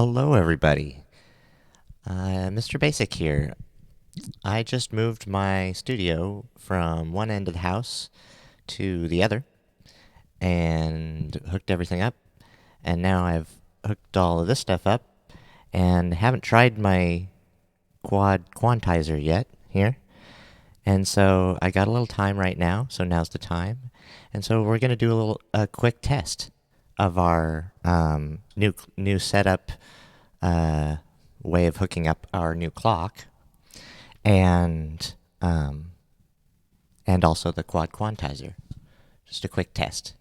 Hello, everybody. Mr. Basic here. I just moved my studio from one end of the house to the other and hooked everything up. And now I've hooked all of this stuff up and haven't tried my quad quantizer yet here. And so I got a little time right now, so now's the time. And so we're going to do a quick test of our new setup way of hooking up our new clock, and um, and also the quad quantizer. Just a quick test,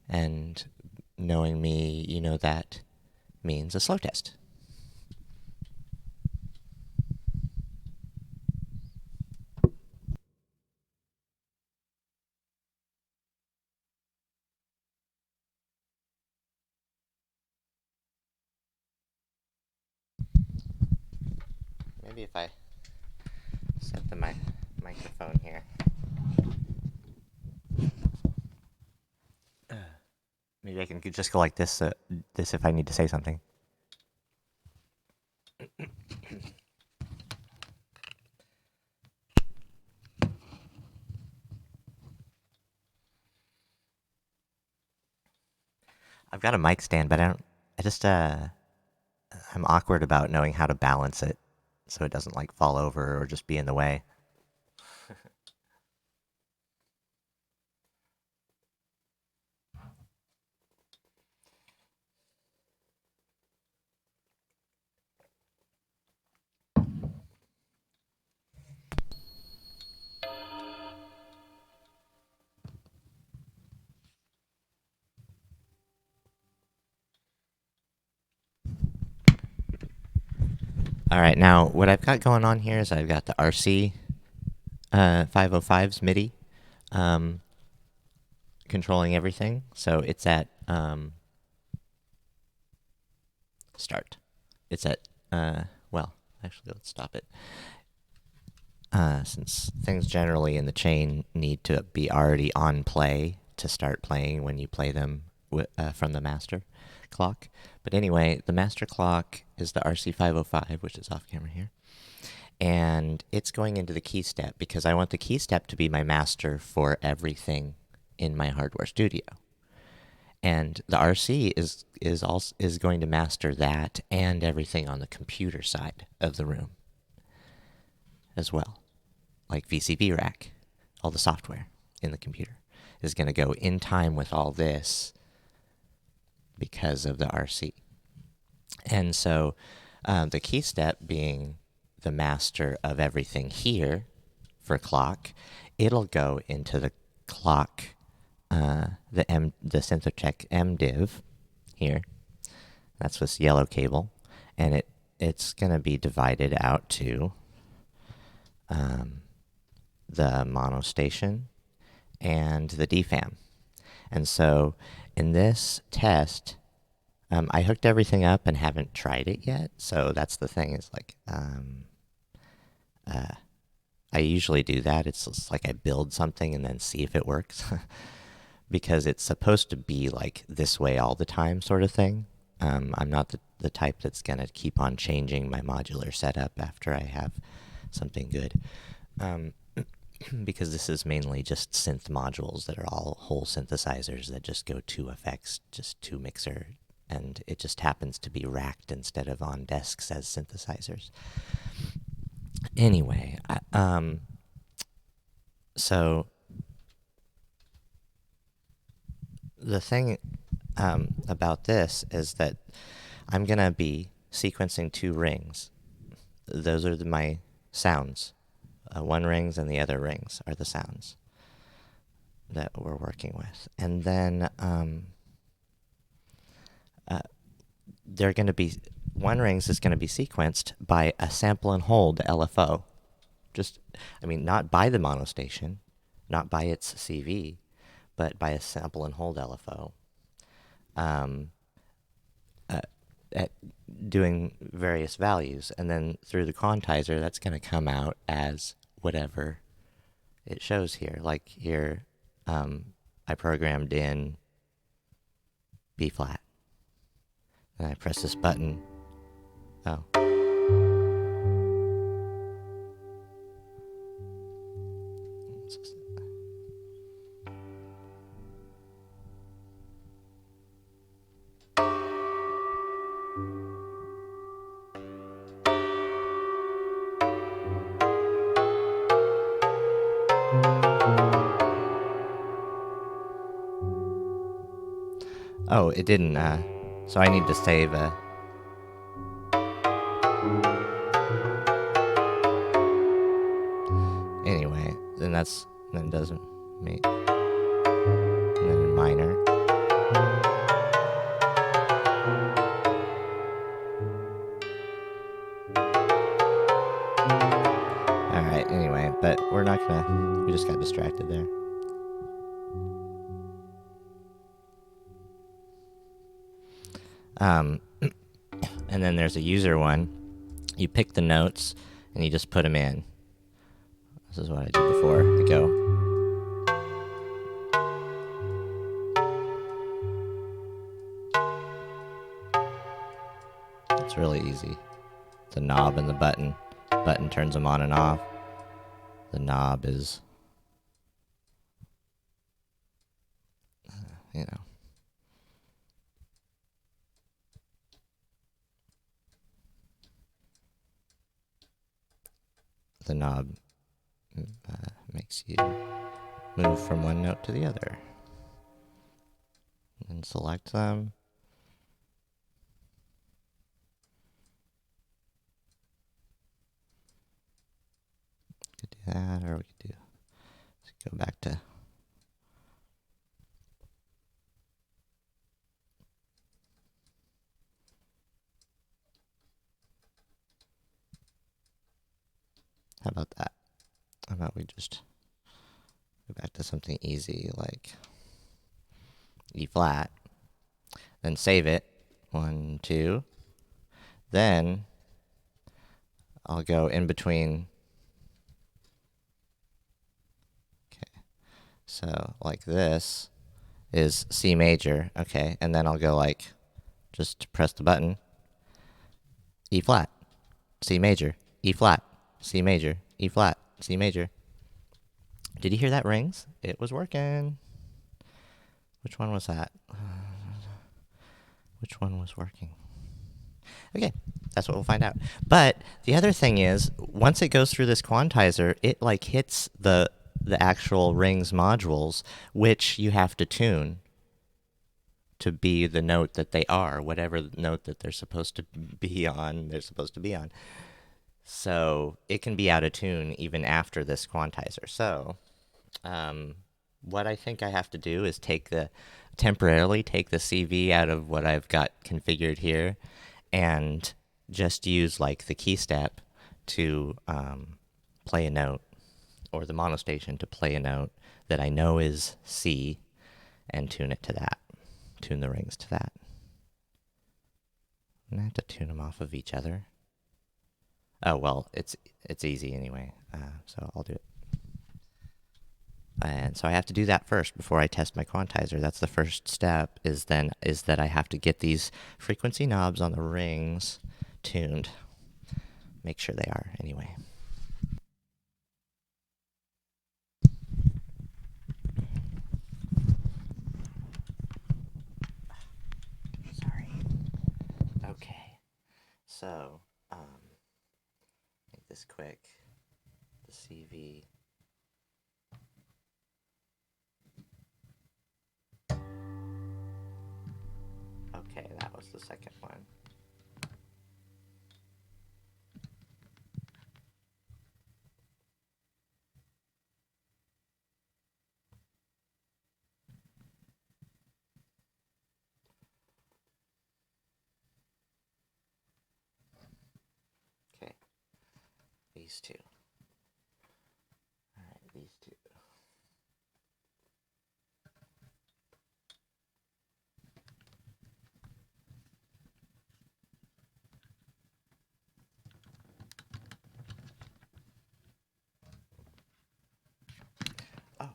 and knowing me, you know that means a slow test. Maybe if I set the microphone here. Maybe I can just go like this. This if I need to say something. I've got a mic stand, but I don't. I just I'm awkward about knowing how to balance it so it doesn't like fall over or just be in the way. All right, now what I've got going on here is I've got the RC 505's MIDI um, controlling everything. So it's at start. It's at, well, actually, let's stop it. Since things generally in the chain need to be already on play to start playing when you play them from the master clock. But anyway, the master clock is the RC505, which is off camera here. And it's going into the key step because I want the key step to be my master for everything in my hardware studio. And the RC is going to master that and everything on the computer side of the room as well, like VCV rack, all the software in the computer is going to go in time with all this because of the RC. And so the key step being the master of everything here for clock, it'll go into the clock, the Synthetech MDiv here. That's this yellow cable, and it's going to be divided out to the mono station and the DFAM. And so in this test, I hooked everything up and haven't tried it yet. So that's the thing is like, I usually do that. It's just like I build something and then see if it works because it's supposed to be like this way all the time sort of thing. I'm not the type that's going to keep on changing my modular setup after I have something good. Because this is mainly just synth modules that are all whole synthesizers that just go to effects, just to mixer, and it just happens to be racked instead of on desks as synthesizers. Anyway, so the thing about this is that I'm going to be sequencing two rings. Those are my sounds. One rings and the other rings are the sounds that we're working with. And then they're going to be, one rings is going to be sequenced by a sample and hold LFO. Not by the monostation, not by its CV, but by a sample and hold LFO. At doing various values, and then through the quantizer, that's going to come out as whatever it shows here. Like here, I programmed in B flat, and I press this button, Oh. Oh, it didn't. So I need to save. Anyway, then it doesn't make. And then minor. All right. Anyway, but we're not gonna. We just got distracted there. And then there's a user one. You pick the notes and you just put them in. This is what I did before. I go. It's really easy. The knob and the button. Button turns them on and off. The knob is, you know. The knob makes you move from one note to the other. And select them. We could do that, or we could do. Let's go back to. How about that? How about we just go back to something easy like E flat, then save it. 1, 2. Then I'll go in between. Okay, so like this is C major. Okay, and then I'll go like, just press the button. E flat, C major, E flat, C major, E flat, C major. Did you hear that rings? It was working. Which one was that? Which one was working? Okay, that's what we'll find out. But the other thing is, once it goes through this quantizer, it like hits the actual rings modules, which you have to tune to be the note that they are, whatever note that they're supposed to be on, they're supposed to be on. So it can be out of tune even after this quantizer. So what I think I have to do is temporarily take the CV out of what I've got configured here and just use like the key step to play a note, or the monostation to play a note that I know is C, and tune it to that. Tune the rings to that. And I have to tune them off of each other. Oh, well, it's easy anyway, so I'll do it. And so I have to do that first before I test my quantizer. That's the first step, is that I have to get these frequency knobs on the rings tuned. Make sure they are, anyway. Sorry. Okay. So, make this quick. The CV. Okay, that was the second one. Okay, these two. All right, these two. Oh.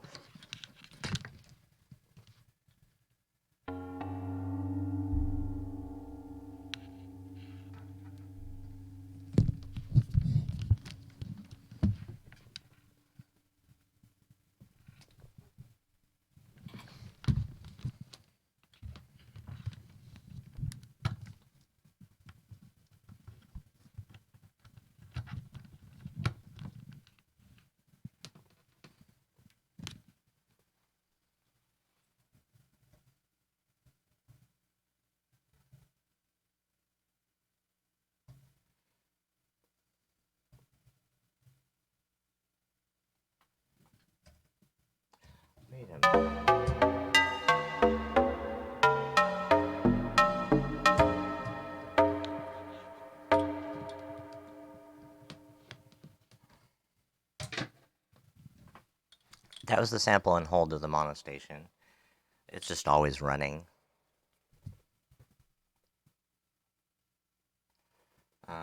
That was the sample and hold of the mono station. It's just always running. So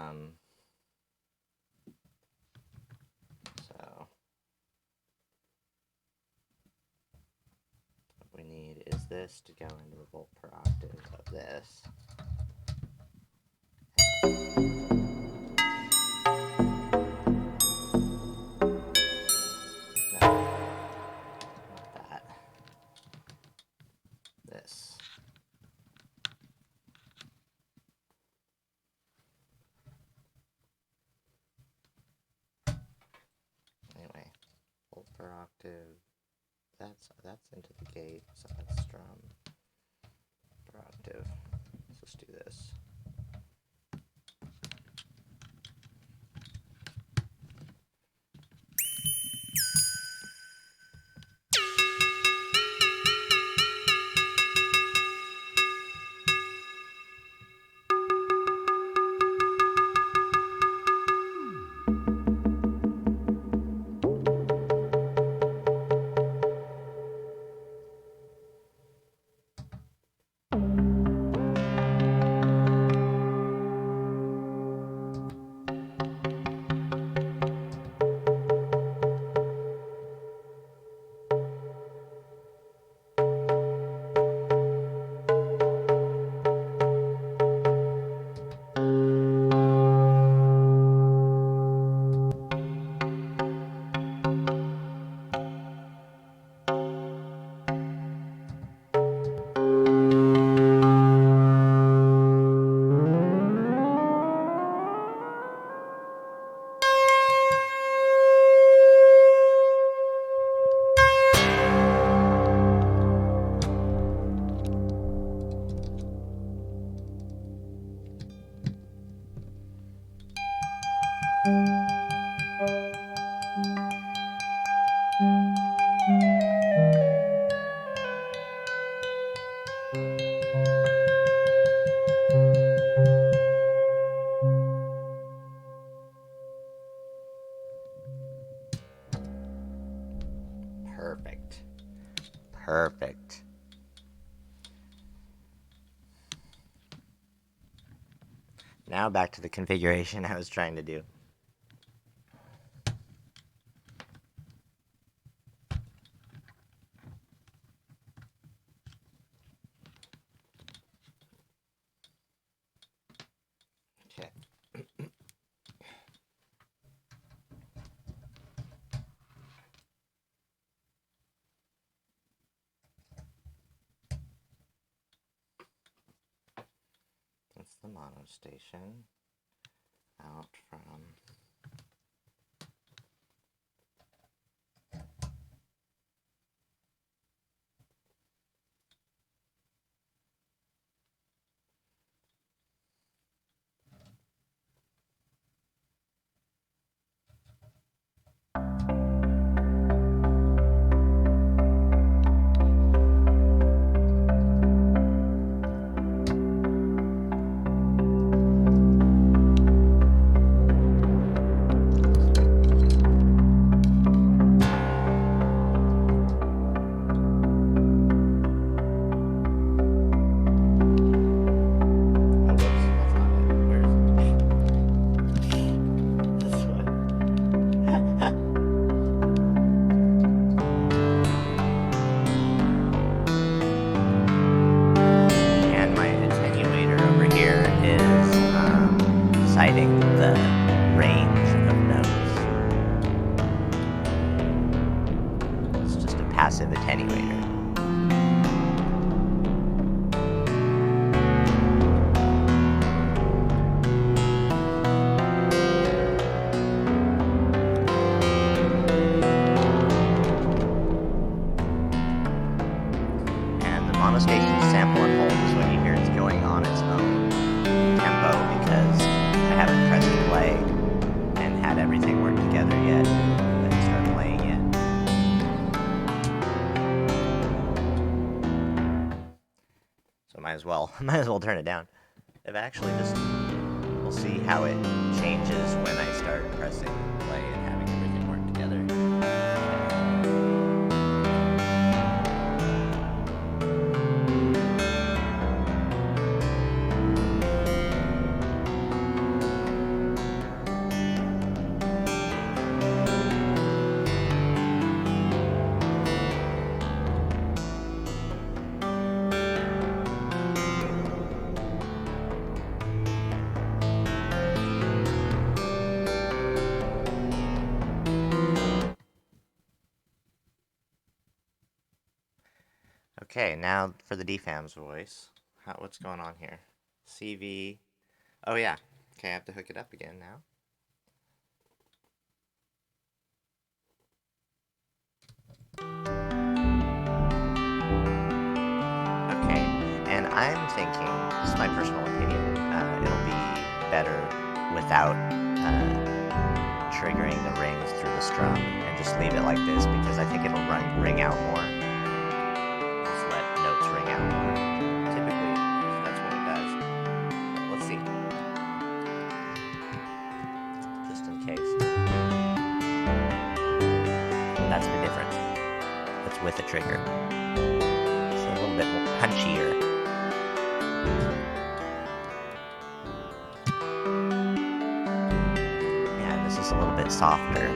what we need is this to go into the volt per octave of this. This. Anyway, volt per octave. That's into the gate, so that's strum per octave. Let's just do this. Perfect. Perfect. Now back to the configuration I was trying to do. Okay. That's the mono station out from deciding the range of notes. It's just a passive attenuator. And the monostation sample and hold is when you hear it's going on its own tempo, because I haven't pressed play and had everything work together yet. I didn't start playing yet. So might as well turn it down. I've actually just, we'll see how it changes when I start pressing play and having everything work together. Okay, now for the DFAM's voice. What's going on here? CV. Oh, yeah. Okay, I have to hook it up again now. Okay, and I'm thinking, this is my personal opinion, it'll be better without triggering the rings through the strum and just leave it like this because I think it'll ring out more. Just let notes ring out more. Typically, that's what it does. Let's see. Just in case. That's the difference. That's with a trigger. It's a little bit more punchier. Yeah, this is a little bit softer.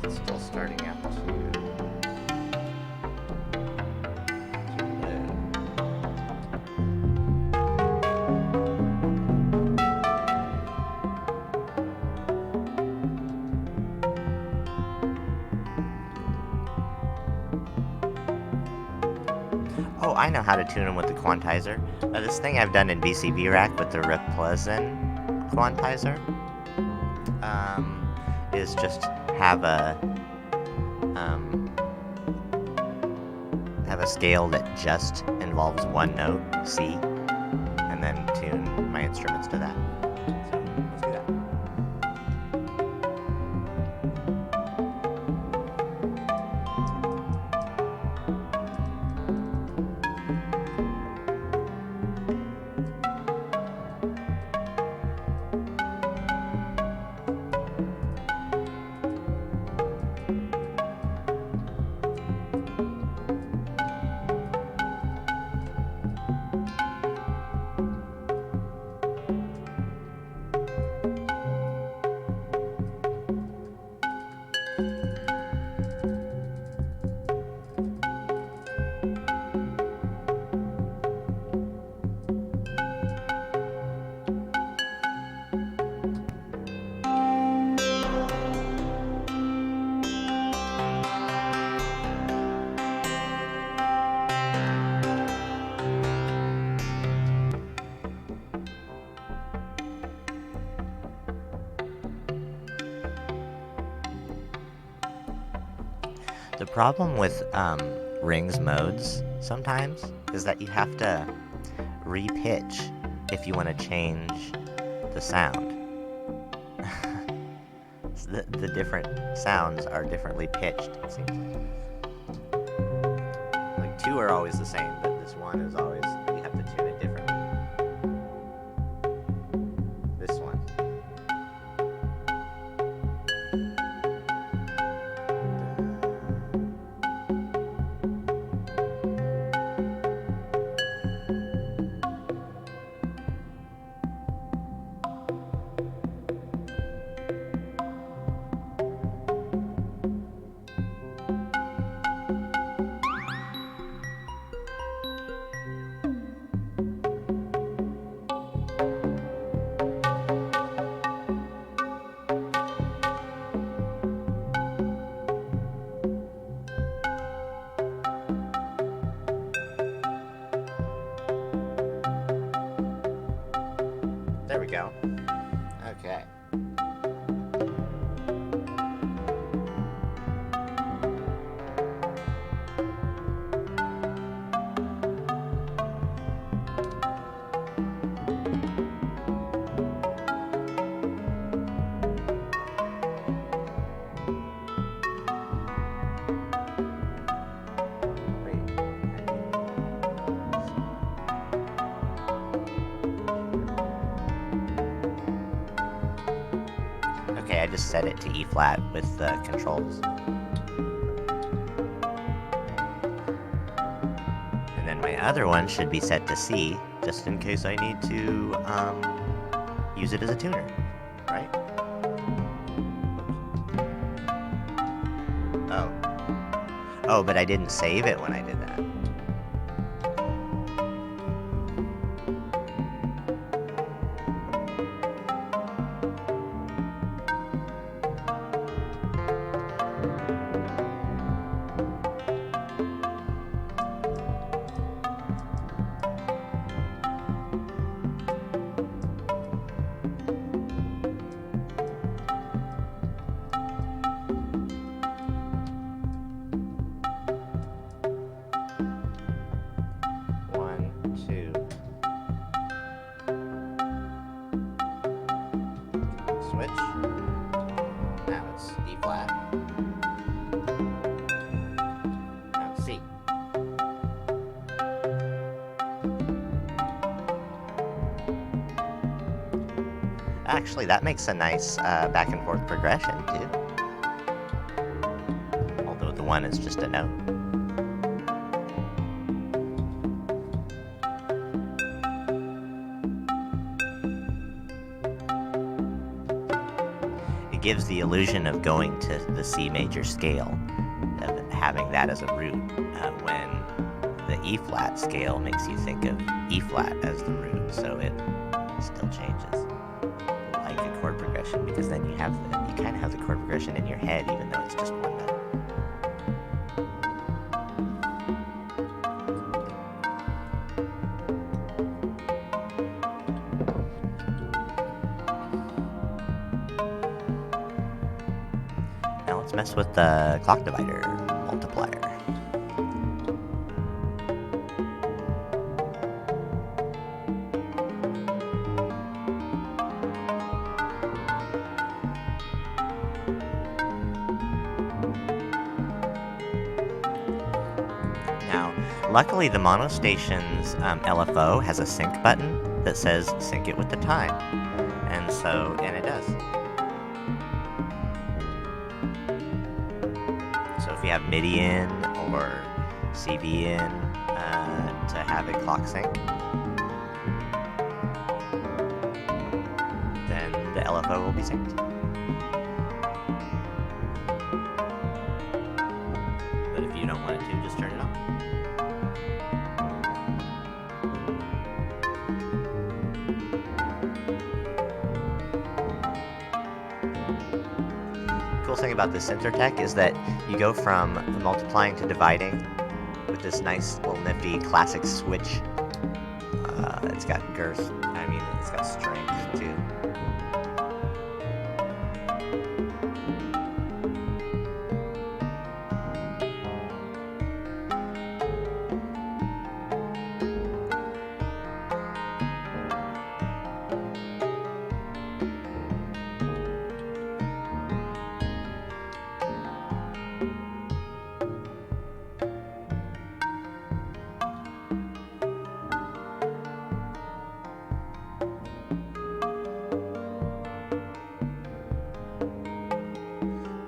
Still starting out too low. Oh, I know how to tune them with the quantizer. This thing I've done in BCB Rack with the Replezin quantizer is just have a scale that just involves one note, C, and then tune my instruments to that. So let's do that. The problem with Rings modes sometimes is that you have to re-pitch if you want to change the sound. The different sounds are differently pitched, it seems. Like two are always the same, but this one is always, you have to tune it differently. This one. There we go. Okay. Okay, I just set it to E flat with the controls. And then my other one should be set to C, just in case I need to use it as a tuner, right? Oh. Oh, but I didn't save it when I did that. Switch. Now it's E flat. Now it's C. Actually, that makes a nice back and forth progression too. Although the one is just a note. Gives the illusion of going to the C major scale, of having that as a root, when the E flat scale makes you think of E flat as the root, so it still changes like a chord progression, because then you kind of have the chord progression in your head, even though it's just one note. Now let's mess with the clock divider multiplier. Now, luckily the Monostation's LFO has a sync button that says sync it with the time, and it does. So if you have MIDI in or CV in to have it clock sync, then the LFO will be synced. Cool thing about this Synthrotech is that you go from multiplying to dividing with this nice little nifty classic switch. It's got girth. I mean, it's got strength too.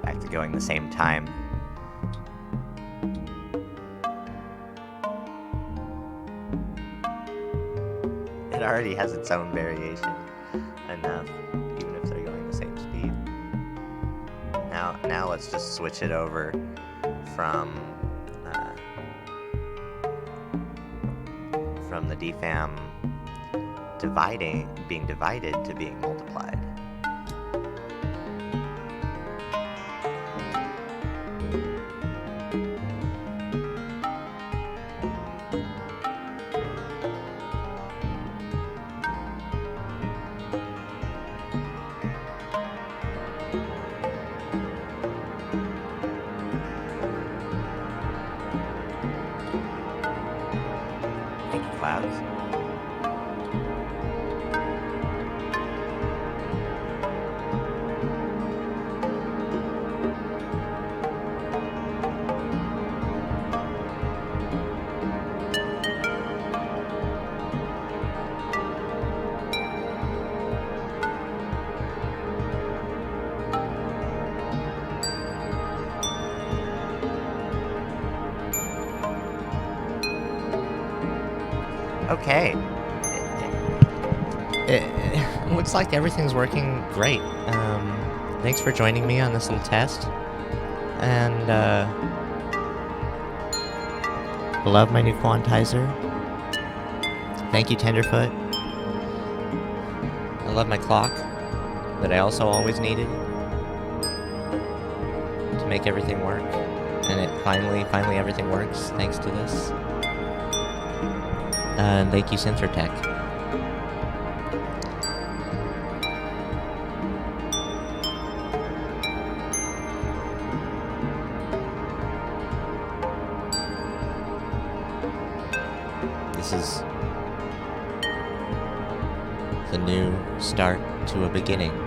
Back to going the same time. It already has its own variation enough, even if they're going the same speed. Now let's just switch it over from the DFAM being divided to being multiplied. Clouds. Okay. It looks like everything's working great. Thanks for joining me on this little test. And, love my new quantizer. Thank you, Tenderfoot. I love my clock that I also always needed to make everything work. And it finally everything works thanks to this. And thank you, Synthrotech. This is the new start to a beginning.